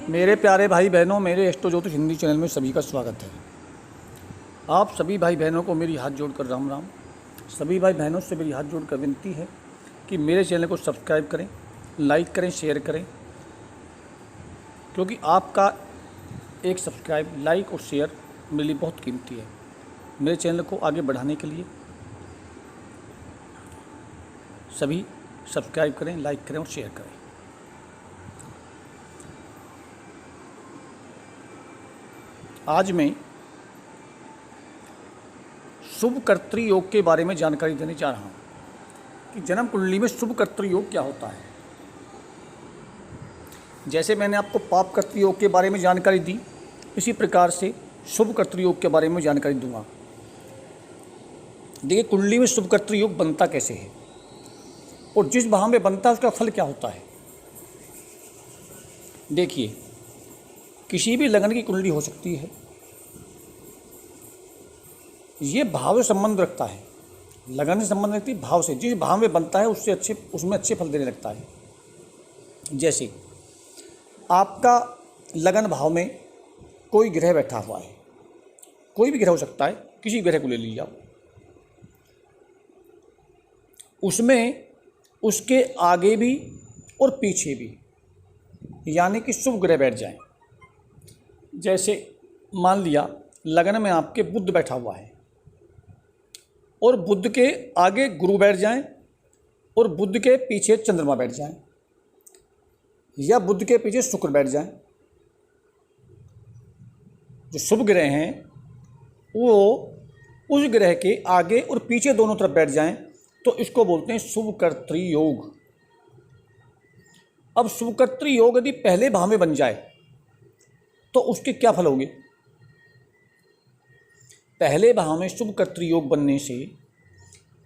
मेरे प्यारे भाई बहनों, मेरे एस्ट्रो ज्योतिष हिंदी चैनल में सभी का स्वागत है। आप सभी भाई बहनों को मेरी हाथ जोड़कर राम राम। सभी भाई बहनों से मेरी हाथ जोड़कर विनती है कि मेरे चैनल को सब्सक्राइब करें, लाइक करें, शेयर करें, क्योंकि आपका एक सब्सक्राइब, लाइक और शेयर मेरे लिए बहुत कीमती है। मेरे चैनल को आगे बढ़ाने के लिए सभी सब्सक्राइब करें, लाइक करें और शेयर करें। आज मैं शुभ कर्तृ योग के बारे में जानकारी देने जा रहा हूँ कि जन्म कुंडली में शुभ कर्तृ योग क्या होता है। जैसे मैंने आपको पाप कर्तृ योग के बारे में जानकारी दी, इसी प्रकार से शुभ कर्तृ योग के बारे में जानकारी दूंगा। देखिए, कुंडली में शुभ कर्तृ योग बनता कैसे है और जिस भाव में बनता है उसका फल क्या होता है। देखिए, किसी भी लगन की कुंडली हो सकती है। ये भाव से संबंध रखता है, लगन से संबंध रखती है भाव से। जिस भाव में बनता है उसमें अच्छे फल देने लगता है। जैसे आपका लगन भाव में कोई ग्रह बैठा हुआ है, कोई भी ग्रह हो सकता है, किसी ग्रह को ले लीजिए आप, उसमें उसके आगे भी और पीछे भी, यानी कि शुभ ग्रह बैठ जाएं। जैसे मान लिया लगन में आपके बुध बैठा हुआ है और बुध के आगे गुरु बैठ जाएं और बुध के पीछे चंद्रमा बैठ जाएं, या बुध के पीछे शुक्र बैठ जाएं। जो शुभ ग्रह हैं वो उस ग्रह के आगे और पीछे दोनों तरफ बैठ जाएं, तो इसको बोलते हैं शुभ कर्तृ योग। अब शुभ कर्तृ योग यदि पहले भाव में बन जाए तो उसके क्या फल होंगे। पहले भाव में शुभ कर्तृ योग बनने से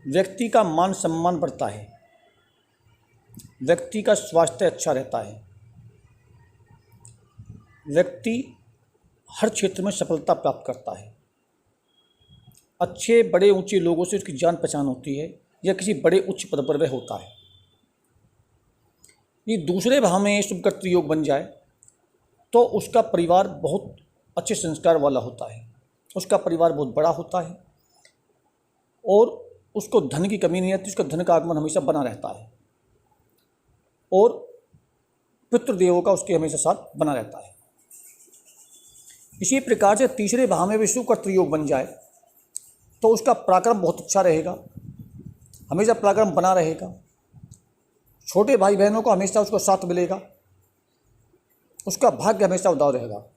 व्यक्ति का मान सम्मान बढ़ता है, व्यक्ति का स्वास्थ्य अच्छा रहता है, व्यक्ति हर क्षेत्र में सफलता प्राप्त करता है, अच्छे बड़े ऊंचे लोगों से उसकी जान पहचान होती है, या किसी बड़े उच्च पद पर वह होता है। ये दूसरे भाव में शुभ कर्तृ योग बन जाए तो उसका परिवार बहुत अच्छे संस्कार वाला होता है, उसका परिवार बहुत बड़ा होता है और उसको धन की कमी नहीं रहती, उसका धन का आगमन हमेशा बना रहता है और पितृदेवों का उसके हमेशा साथ बना रहता है। इसी प्रकार से तीसरे भाव में भी शुभ कर्तृ योग बन जाए तो उसका पराक्रम बहुत अच्छा रहेगा, हमेशा पराक्रम बना रहेगा, छोटे भाई बहनों को हमेशा उसको साथ मिलेगा, उसका भाग्य हमेशा उदार रहेगा।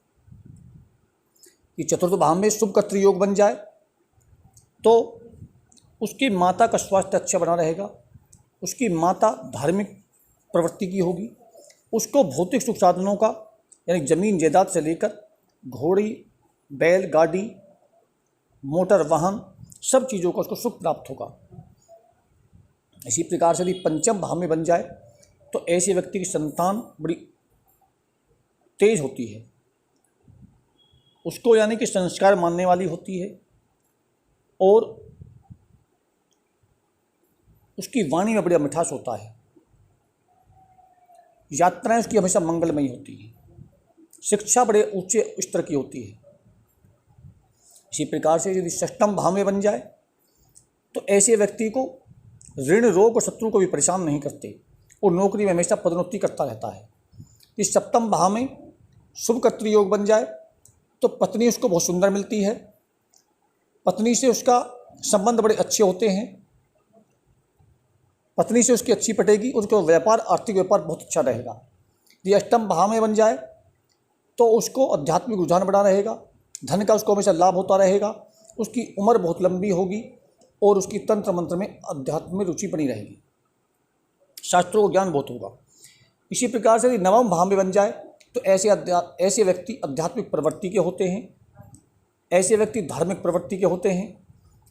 कि चतुर्थ भाव में शुभ कर्तृ योग बन जाए तो उसकी माता का स्वास्थ्य अच्छा बना रहेगा, उसकी माता धार्मिक प्रवृत्ति की होगी, उसको भौतिक सुख साधनों का यानी जमीन जायदाद से लेकर घोड़ी, बैल गाड़ी, मोटर वाहन, सब चीज़ों का उसको सुख प्राप्त होगा। इसी प्रकार से यदि पंचम भाव में बन जाए तो ऐसे व्यक्ति की संतान बड़ी तेज होती है, उसको यानी कि संस्कार मानने वाली होती है और उसकी वाणी में बड़ा मिठास होता है, यात्राएं उसकी हमेशा मंगलमयी होती है, शिक्षा बड़े ऊंचे स्तर की होती है। इसी प्रकार से यदि षष्ठम भाव में बन जाए तो ऐसे व्यक्ति को ऋण, रोग और शत्रु को भी परेशान नहीं करते और नौकरी में हमेशा पदोन्नति करता रहता है। इस सप्तम भाव में शुभ कर्तृ योग बन जाए तो पत्नी उसको बहुत सुंदर मिलती है, पत्नी से उसका संबंध बड़े अच्छे होते हैं, पत्नी से उसकी अच्छी पटेगी, उसका व्यापार, आर्थिक व्यापार बहुत अच्छा रहेगा। यदि अष्टम भाव में बन जाए तो उसको आध्यात्मिक रुझान बड़ा रहेगा, धन का उसको हमेशा लाभ होता रहेगा, उसकी उम्र बहुत लंबी होगी और उसकी तंत्र मंत्र में अध्यात्म में रुचि बनी रहेगी, शास्त्रों को ज्ञान बहुत होगा। इसी प्रकार से यदि नवम भाव में बन जाए तो ऐसे व्यक्ति आध्यात्मिक प्रवृत्ति के होते हैं, ऐसे व्यक्ति धार्मिक प्रवृत्ति के होते हैं,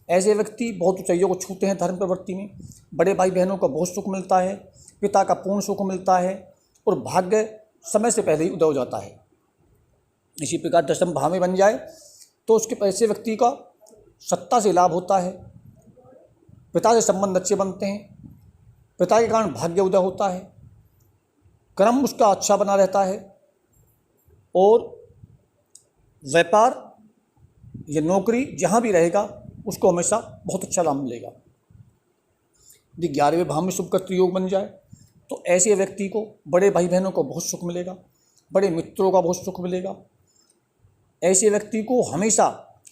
ऐसे व्यक्ति बहुत ऊंचाइयों को छूते हैं धर्म प्रवृत्ति में, बड़े भाई बहनों का बहुत सुख मिलता है, पिता का पूर्ण सुख मिलता है और भाग्य समय से पहले ही उदय हो जाता है। इसी प्रकार दशम भाव में बन जाए तो उसके ऐसे व्यक्ति का सत्ता से लाभ होता है, पिता से संबंध अच्छे बनते हैं, पिता के कारण भाग्य उदय होता है, कर्म उसका अच्छा बना रहता है, और व्यापार या नौकरी जहाँ भी रहेगा उसको हमेशा बहुत अच्छा लाभ मिलेगा। यदि 11वें भाव में शुभ कर्तृ योग बन जाए तो ऐसे व्यक्ति को बड़े भाई बहनों को बहुत सुख मिलेगा, बड़े मित्रों का बहुत सुख मिलेगा। ऐसे व्यक्ति को हमेशा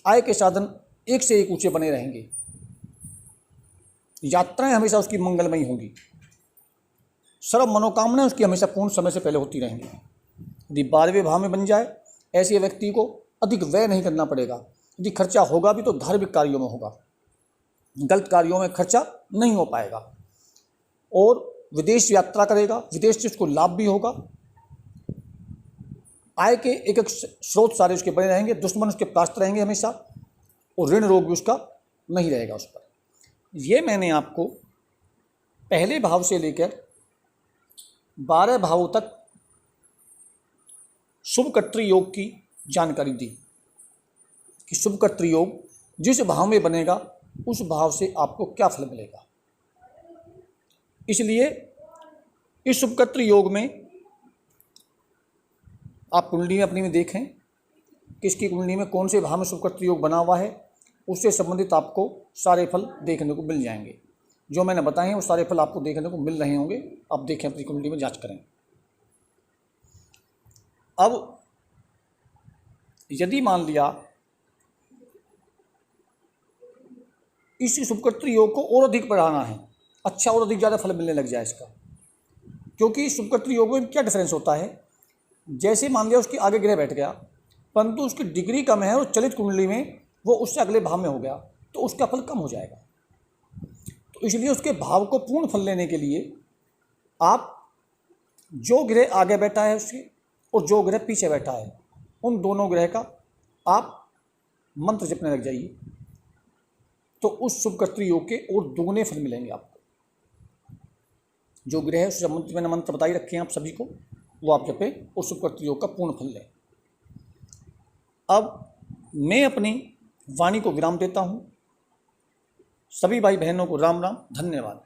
आय के साधन एक से एक ऊंचे बने रहेंगे, यात्राएं हमेशा उसकी मंगलमयी होंगी, सर्व मनोकामनाएं उसकी हमेशा पूर्ण समय से पहले होती रहेंगी। यदि 12वें भाव में बन जाए ऐसे व्यक्ति को अधिक व्यय नहीं करना पड़ेगा। यदि खर्चा होगा भी तो धार्मिक कार्यों में होगा, गलत कार्यों में खर्चा नहीं हो पाएगा। और विदेश यात्रा करेगा, विदेश से उसको लाभ भी होगा। आय के एक एक स्रोत सारे उसके बने रहेंगे, दुश्मन उसके पास रहेंगे हमेशा, और ऋण रोग भी उसका नहीं रहेगा उस पर। ये मैंने आपको पहले भाव से लेकर 12 भावों तक शुभ कर्तृ योग की जानकारी दी कि शुभ कर्तृ योग जिस भाव में बनेगा उस भाव से आपको क्या फल मिलेगा। इसलिए इस शुभ कर्तृ योग में आप कुंडली में अपनी में देखें किसकी कुंडली में कौन से भाव में शुभ कर्तृ योग बना हुआ है, उससे संबंधित आपको सारे फल देखने को मिल जाएंगे। जो मैंने बताए हैं वो सारे फल आपको देखने को मिल रहे होंगे, आप देखें अपनी कुंडली में जांच करें। अब यदि मान लिया इस शुभ कर्तृ योग को और अधिक बढ़ाना है, अच्छा और अधिक ज़्यादा फल मिलने लग जाए इसका, क्योंकि शुभ कर्तृ योग में क्या डिफरेंस होता है, जैसे मान लिया उसके आगे ग्रह बैठ गया परंतु उसकी डिग्री कम है और चलित कुंडली में वो उससे अगले भाव में हो गया तो उसका फल कम हो जाएगा। तो इसलिए उसके भाव को पूर्ण फल लेने के लिए आप जो ग्रह आगे बैठा है उसके और जो ग्रह पीछे बैठा है उन दोनों ग्रह का आप मंत्र जपने लग जाइए, तो उस शुभ कर्तृ योग के और दुगने फल मिलेंगे आपको। जो ग्रह है उस मंत्र मैंने मंत्र बताई रखे हैं आप सभी को, वो आप जपें और शुभ कर्तृ योग का पूर्ण फल लें। अब मैं अपनी वाणी को विराम देता हूँ। सभी भाई बहनों को राम राम, धन्यवाद।